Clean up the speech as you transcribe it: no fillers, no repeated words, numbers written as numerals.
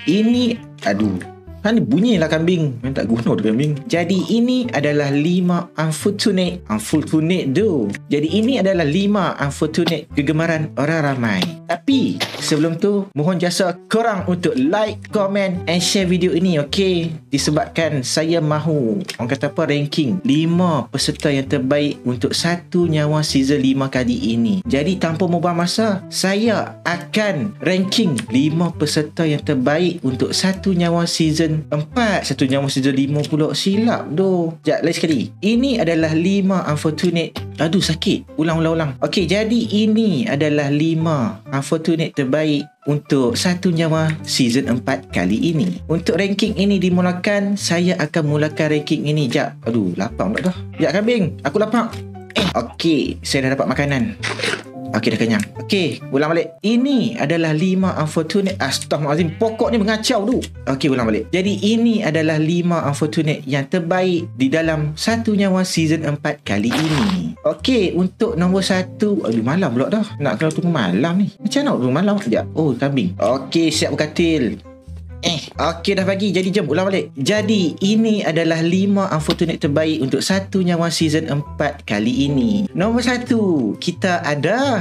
ini, aduh, kan bunyilah kambing. Memang tak guna tu kambing. Jadi ini adalah 5 unfortunate tu. Jadi ini adalah 5 unfortunate kegemaran orang ramai. Tapi sebelum tu, mohon jasa korang untuk like, comment and share video ini, okey? Disebabkan saya mahu, orang kata apa, ranking 5 peserta yang terbaik untuk Satu Nyawa season 5 kali ini. Jadi tanpa membuang masa, saya akan ranking 5 peserta yang terbaik untuk Satu Nyawa season 4. Satu Nyawa season 5 pula, silap tu. Sekejap, lagi sekali. Ini adalah 5 unfortunate. Aduh, sakit. Ulang. Okey, jadi ini adalah 5 unfortunate terbaik untuk Satu Nyawa season 4 kali ini. Untuk ranking ini dimulakan, saya akan mulakan ranking ini. Sekejap. Aduh, lapar pula dah. Sekejap kambing, aku lapar. Okey, saya dah dapat makanan. Okey, dah kenyang. Okey, ulang balik. Ini adalah 5 unfortunate. Astaghfirullahaladzim, pokok ni mengacau tu. Okey, ulang balik. Jadi ini adalah 5 unfortunate yang terbaik di dalam Satu Nyawa season 4 kali ini. Okey, untuk nombor 1. Aduh, malam pula dah. Nak kena tunggu malam ni. Macam mana tunggu malam? Sekejap. Oh, kambing. Okey, siap berkatil. Okey, dah pagi. Jadi jom ulang balik. Jadi ini adalah 5 unfortunate terbaik untuk Satu Nyawa season 4 kali ini. Nombor 1, kita ada